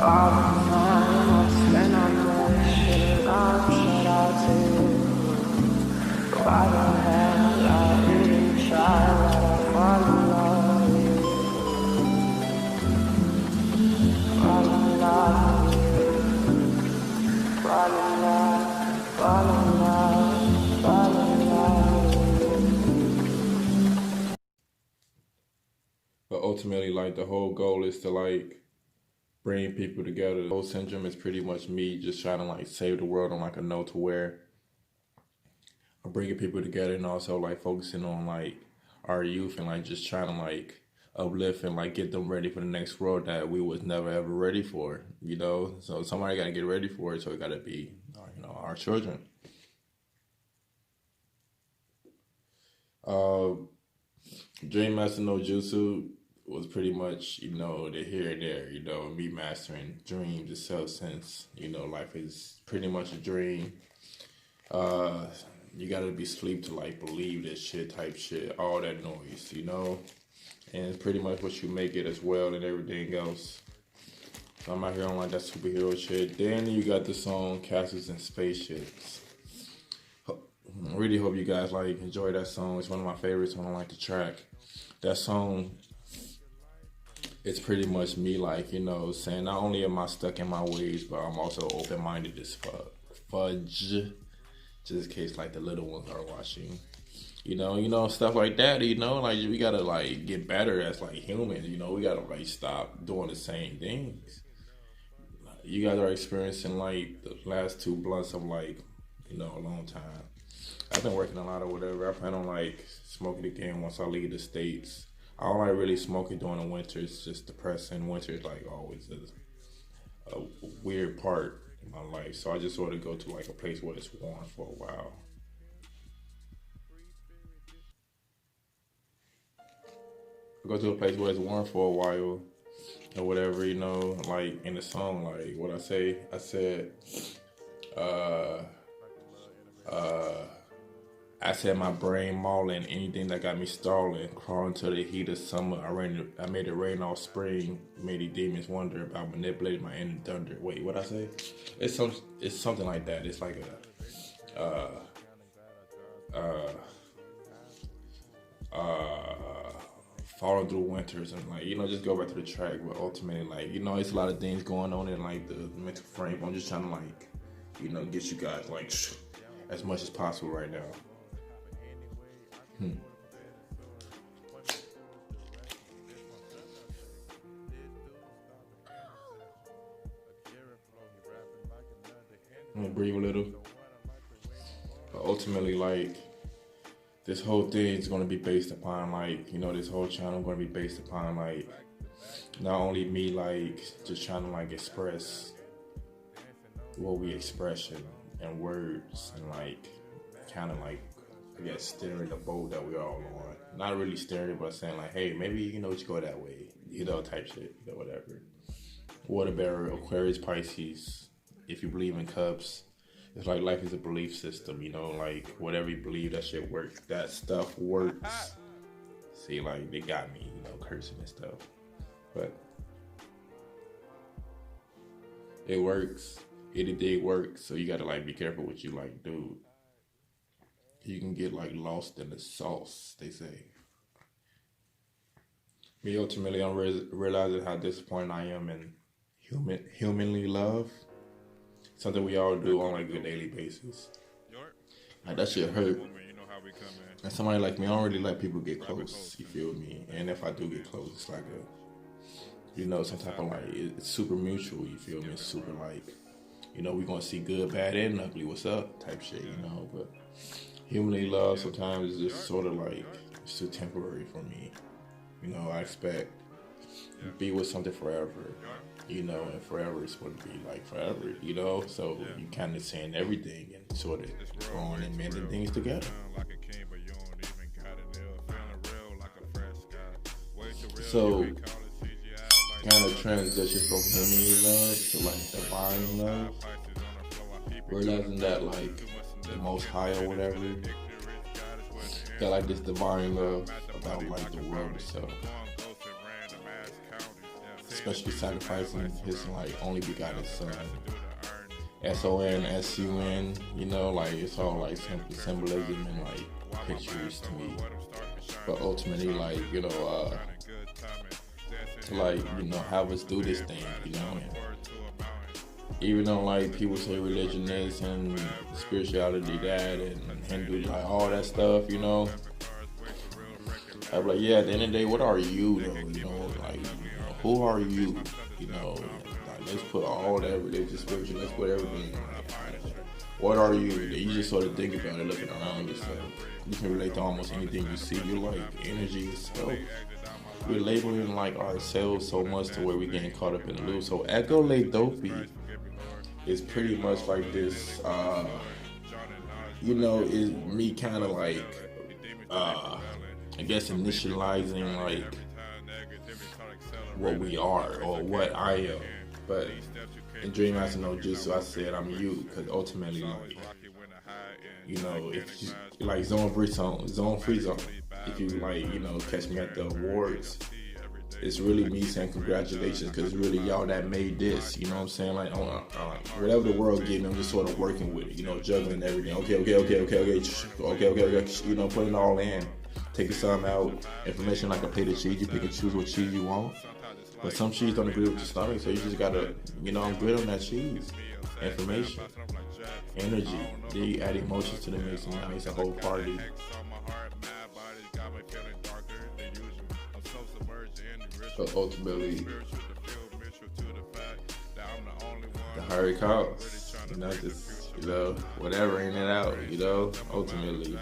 All the time I spend on this shit, I'm shut out to you. Why the hell I even try when I fall in love with you? Fall in love with you. Fall in love, fall in love, fall in love. But ultimately, like, the whole goal is to, like, bring people together. The whole syndrome is pretty much me just trying to, like, save the world on, like, a note to where I'm bringing people together and also, like, focusing on, like, our youth and, like, just trying to, like, uplift and, like, get them ready for the next world that we was never ever ready for, you know? So somebody got to get ready for it, so it got to be, you know, our children. Dream Master no Jutsu was pretty much, you know, the here and there, you know, me mastering dreams itself, since, you know, life is pretty much a dream. You gotta be asleep to, like, believe this shit type shit, all that noise, you know? And it's pretty much what you make it as well and everything else. So I'm out here on, like, that superhero shit. Then you got the song Castles and Spaceships. I really hope you guys, like, enjoy that song. It's one of my favorites when I like the track. That song, it's pretty much me, like, you know, saying not only am I stuck in my ways, but I'm also open-minded as fudge. Just in case, like, the little ones are watching. You know, stuff like that, you know, like, we gotta, like, get better as, like, humans, you know, we gotta, like, stop doing the same things. You guys are experiencing, like, the last 2 blunts of, like, you know, a long time. I've been working a lot or whatever. I plan on, like, smoking again once I leave the States. I don't like really smoking during the winter. It's just depressing. Winter is, like, always a weird part in my life. So I just sort of go to, like, a place where it's warm for a while. I go to a place where it's warm for a while or whatever, you know, like, in the song, like, what I say? I said, I said my brain mauling, anything that got me stalling, crawling to the heat of summer. I made it rain all spring, made these demons wonder about manipulating my inner thunder. Wait, what I say? It's something like that. It's like falling through winters and, like, you know, just go back to the track. But ultimately, like, you know, it's a lot of things going on in, like, the mental frame. I'm just trying to, like, you know, get you guys, like, as much as possible right now. I'm gonna breathe a little. But ultimately, like, this whole thing is gonna be based upon, like, you know, this whole channel gonna be based upon, like, not only me, like, just trying to, like, express what we express in words and, like, kind of, like, I guess, steering the boat that we're all on. Not really steering, but saying, like, hey, maybe, you know, just go that way, you know, type shit, you know, whatever. Water bearer, Aquarius, Pisces. If you believe in cups, it's like life is a belief system, you know, like, whatever you believe, that shit works. That stuff works. See, like, they got me, you know, cursing and stuff. But it works. It did work, so you gotta, like, be careful what you, like, do. You can get, like, lost in the sauce, they say. Me, ultimately, I'm realizing how disappointed I am in humanly love. Something we all do on, like, a daily basis. Like, that shit hurt. And somebody like me, I don't really let people get close, you feel me? And if I do get close, it's like you know, some type of, like, it's super mutual, you feel me? It's super, like, you know, we gonna see good, bad, and ugly, what's up type shit, you know? But humanly love sometimes is just sort of, like, it's too temporary for me. You know, I expect be with something forever, you know, and forever is supposed to be, like, forever, you know? So you kind of saying everything and sort of growing and mending things together. So, kind of transition from human love to, like, divine love. Realizing that, like, the Most High or whatever got, like, this divine love about, like, the world itself. especially sacrificing his like only begotten son. SON, you know, like it's all like symbolism and like pictures to me. But ultimately, like, you know, to like, you know, have us do this thing, you know, and even though like people say religion is and spirituality that and Hindu, like all that stuff, you know, I'm like, yeah, at the end of the day, what are you though, you know, like, you know, who are you, you know, like, let's put all that religious, spiritual, let's put everything, like, what are you? You just sort of think about it, looking around yourself. You can relate to almost anything you see. You're like energy itself. We're labeling like ourselves so much to where we're getting caught up in the loop. So Echo Late Dopey is pretty much like this, you know, is me kind of like, I guess initializing like what we are or what I am. But in Dream Master No Jutsu, I said I'm you because ultimately, like, you know, if you like zone free zone, if you like, you know, catch me at the awards, it's really me saying congratulations because it's really y'all that made this. You know what I'm saying? Like, whatever the world gave me, I'm just sort of working with it. You know, juggling everything. Okay. You know, putting it all in, taking some out. Information like a plate of cheese. You pick and choose what cheese you want. But some cheese don't agree with your stomach, so you just gotta, you know, I'm good on that cheese. Information, energy. Then you add emotions to the mix, and now it's a whole party. But ultimately, the higher it costs, you know, just, you know, whatever in and out, you know, ultimately.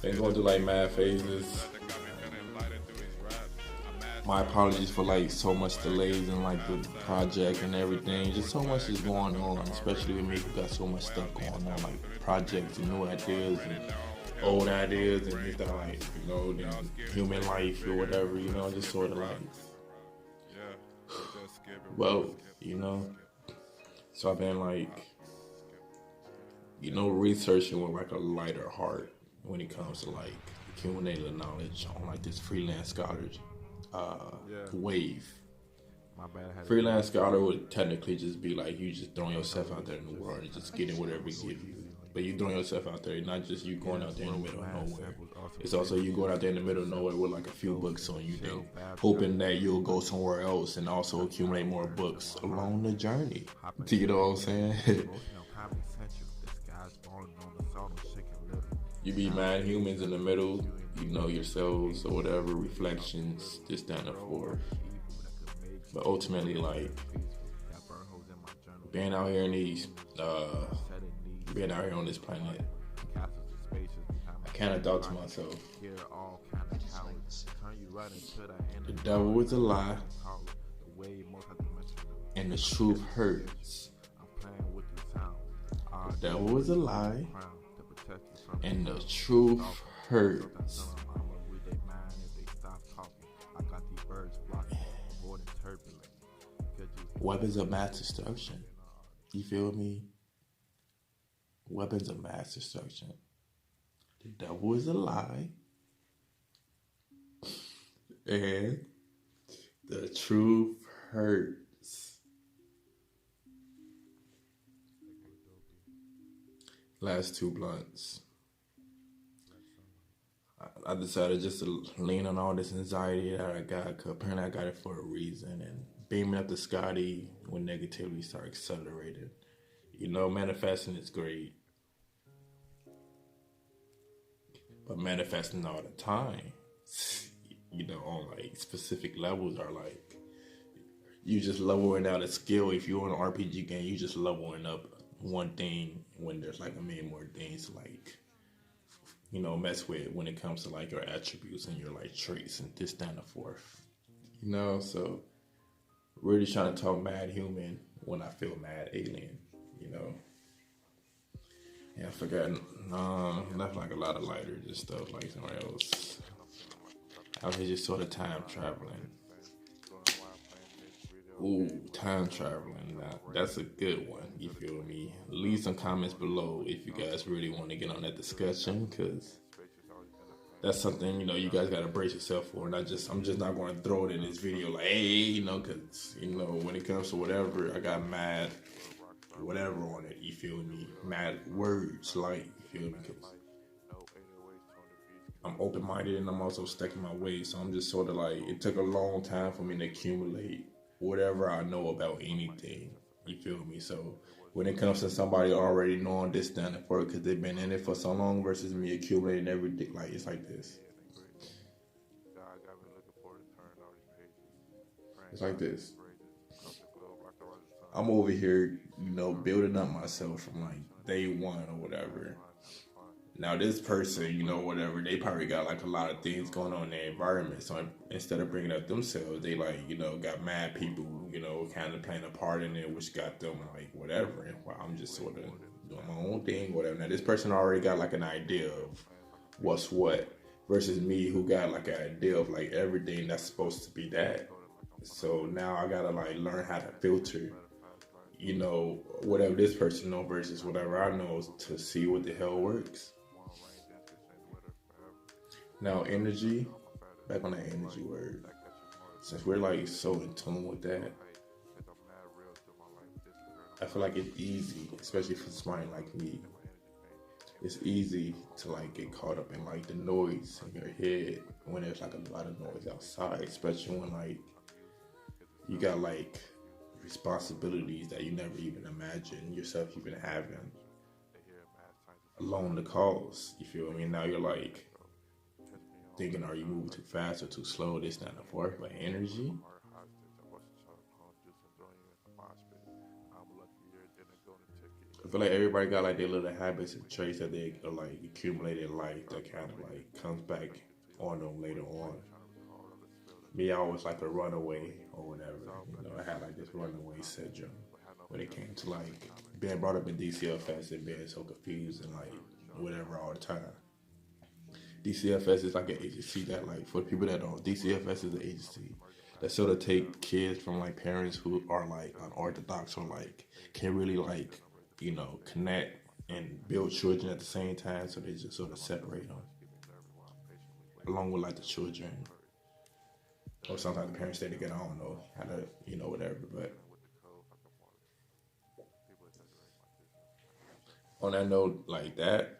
Been going through like mad phases. My apologies for like so much delays in like the project and everything. Just so much is going on, especially with me who got so much stuff going on, like projects and new ideas and old ideas and just that, like, you know, the human life or whatever, you know, just sort of like, well, you know. So I've been like, you know, researching with like a lighter heart when it comes to like accumulating the knowledge on like this freelance scholars wave. Freelance scholar would technically just be like you just throwing yourself out there in the world and just getting whatever it gives you. But you throwing yourself out there, not just you going out there in the middle of nowhere. It's also you going out there in the middle of nowhere with like a few books on you, then hoping that you'll go somewhere else and also accumulate more books along the journey. Do you know what I'm saying? You be mad humans in the middle, you know, yourselves or whatever, reflections, this, that, and forth. But ultimately, like, being out here in these, being out here on this planet, I kind of thought to myself, the devil is a lie, and the truth hurts. The devil is a lie, and the truth hurts. Weapons of mass destruction. You feel me? Weapons of mass destruction. The devil is a lie. And the truth hurts. Last two blunts. I decided just to lean on all this anxiety that I got, because apparently I got it for a reason, and beaming up to Scotty when negativity started accelerating. You know, manifesting is great, but manifesting all the time, you know, on like specific levels are like, you just leveling out a skill. If you're on an RPG game, you just leveling up one thing when there's like a million more things to like, you know, mess with when it comes to like your attributes and your like traits and this, that, and the forth. You know, so really trying to talk mad human when I feel mad alien, you know. Yeah, I forgot. Left like a lot of lighter just stuff like somewhere else. I was just sort of time traveling. Ooh, time traveling. Now, that's a good one. You feel me? Leave some comments below if you guys really want to get on that discussion, because that's something, you know, you guys gotta brace yourself for. And I'm just not gonna throw it in this video like, hey, you know, cause you know, when it comes to whatever, I got mad whatever on it, you feel me? Mad words, like, you feel me? Cause I'm open-minded and I'm also stuck in my ways. So I'm just sort of like, it took a long time for me to accumulate whatever I know about anything. You feel me? So when it comes to somebody already knowing this down and forth because they've been in it for so long versus me accumulating everything, like it's like this. It's like this. I'm over here, you know, building up myself from like day one or whatever. Now this person, you know, whatever, they probably got like a lot of things going on in their environment. So instead of bringing up themselves, they like, you know, got mad people, you know, kind of playing a part in it, which got them like whatever. And while I'm just sort of doing my own thing, whatever. Now this person already got like an idea of what's what versus me who got like an idea of like everything that's supposed to be that. So now I gotta like learn how to filter, you know, whatever this person knows versus whatever I know to see what the hell works. Now, energy, back on that energy word, since we're like so in tune with that, I feel like it's easy, especially for somebody like me, it's easy to like get caught up in like the noise in your head when there's like a lot of noise outside, especially when like you got like responsibilities that you never even imagined yourself even having along the cause. You feel me? Now you're like thinking, are you moving too fast or too slow? This, not the forth, but energy. I feel like everybody got like their little habits and traits that they are like accumulated in life that kind of like comes back on them later on. Me, I always like a runaway or whatever. You know, I had like this runaway syndrome when it came to like being brought up in DCFS and being so confused and like whatever all the time. DCFS is like an agency that, like, for the people that don't, DCFS is an agency that sort of take kids from like parents who are like unorthodox or like can't really like, you know, connect and build children at the same time. So they just sort of separate them along with like the children. Or sometimes the parents stay together. I don't know how to, you know, whatever. But on that note, like that,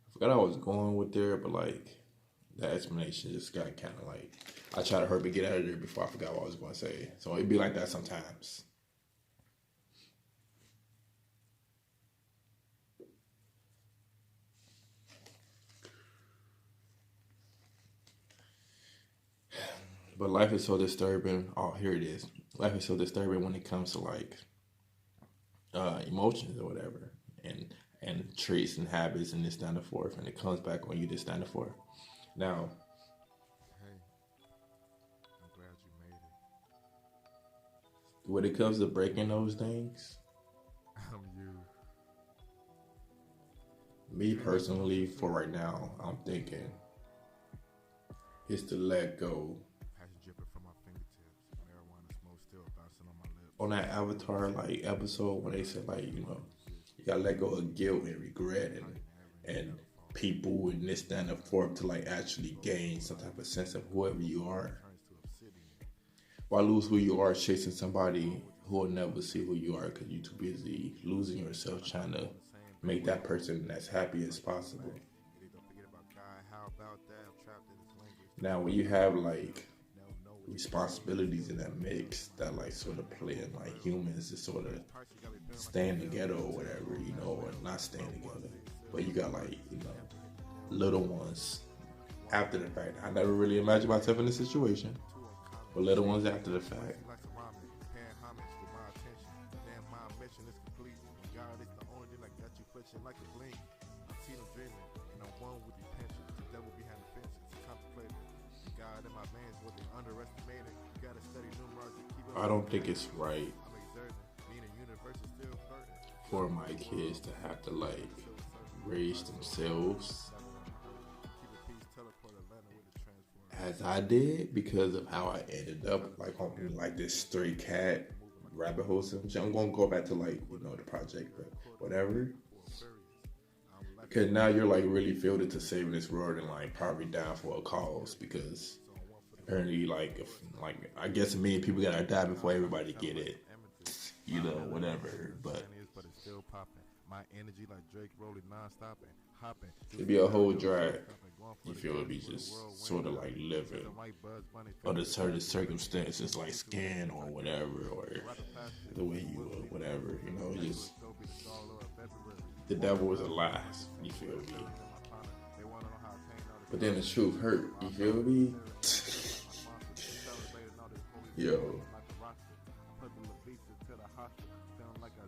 I forgot I was going with there, but like that explanation just got kind of like, I tried to hurry to get out of there before I forgot what I was going to say. So it'd be like that sometimes. But life is so disturbing. Oh, here it is. Life is so disturbing when it comes to like emotions or whatever, and traits and habits and this down the forth, and it comes back on you this down the forth. Now, I'm glad you made it. when it comes to breaking those things, I'm you. me personally, for right now, I'm thinking is to let go. Passion dripping from my fingertips. Marijuana smoke still bouncing on my lips. On that Avatar like episode when they said like, you know, you gotta let go of guilt and regret and people and this down and forth to like actually gain some type of sense of whoever you are. Why lose who you are chasing somebody who will never see who you are because you're too busy losing yourself trying to make that person as happy as possible. Now when you have like responsibilities in that mix that like sort of play in like humans to sort of stand together or whatever, you know, or not stand together, but you got like, you know, little ones after the fact. I never really imagined myself in this situation, but little ones after the fact. I don't think it's right for my kids to have to like raise themselves as I did because of how I ended up like on like this stray cat rabbit hole. I'm gonna go back to like, you know, the project, but whatever. Cause now you're like really fielded to saving this world and like probably down for a cause because apparently like I guess a million people gotta die before everybody get it. You know, whatever. But it's still popping. My energy like Drake rolling non-stop and hopping. it'd be a whole drag. You feel it be just sort of like living under certain circumstances, like skin or whatever, or the way you whatever. You know, just the devil is a lie. You feel me? But then the truth hurt. You feel me? Yo.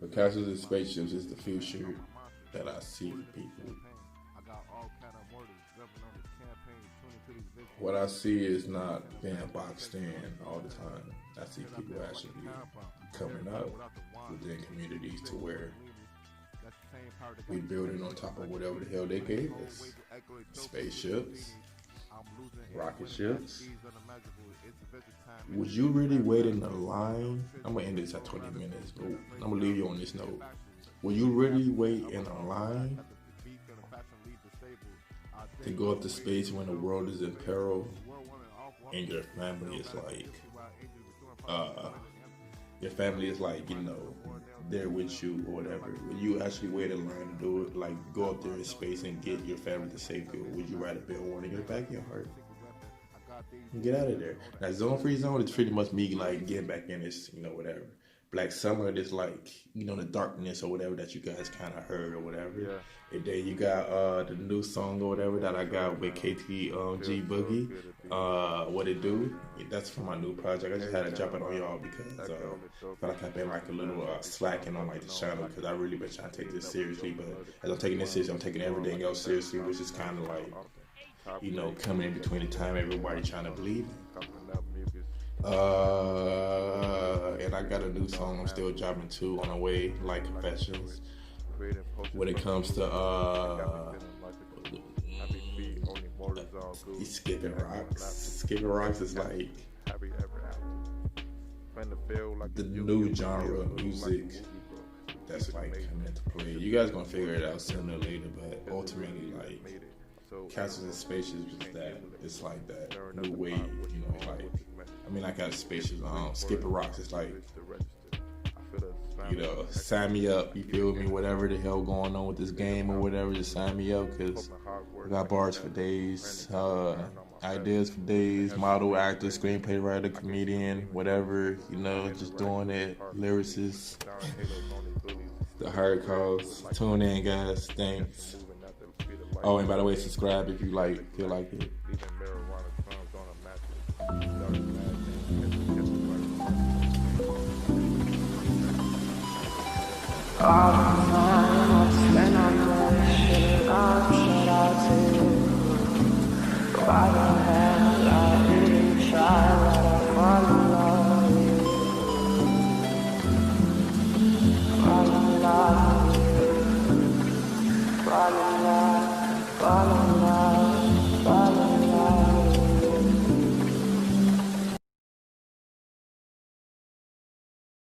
The castles and spaceships is the future that I see for people. What I see is not being boxed in all the time. I see people actually coming up within communities to where we building on top of whatever the hell they gave us. Spaceships, rocket ships. Would you really wait in the line? I'm gonna end this at 20 minutes, but I'm gonna leave you on this note. Will you really wait in a line to go up to space when the world is in peril and your family is like, you know, there with you or whatever? Will you actually wait in line to do it? Like go up there in space and get your family to safety, or would you rather build one in your backyard and get out of there? Now, zone-free zone is pretty much me like getting back in this, you know, whatever. Black Summer is like, you know, the darkness or whatever that you guys kind of heard or whatever. Yeah. And then you got the new song or whatever that I got with KTG Boogie. What It Do? That's for my new project. I just had to drop it on y'all because I felt like I've been like a little slacking on like the channel because I really been trying to take this seriously. But as I'm taking this seriously, I'm taking everything else seriously, which is kind of like, you know, coming in between the time everybody trying to believe. And I got a new song I'm still dropping too on the way, like Confessions. When it comes to skipping rocks is like the new genre of music that's like coming into play. You guys gonna figure it out sooner or later, but ultimately like Castles and Spaceships is that. It's like that new wave, you know, like I mean I got Spaceships Skipping Rocks, it's like, you know, sign me up, you feel me, whatever the hell going on with this game or whatever, just sign me up because I got bars for days, ideas for days, model, actor, screenplay writer, comedian, whatever, you know, just doing it, lyricist, the hard calls. Tune in, guys, thanks. Oh, and by the way, subscribe if you feel like it. All the time I spent on this shit, God said I'll do. If I don't have, I really try, let I fall in love with you. Fall in love with you. Fall in love, fall in love.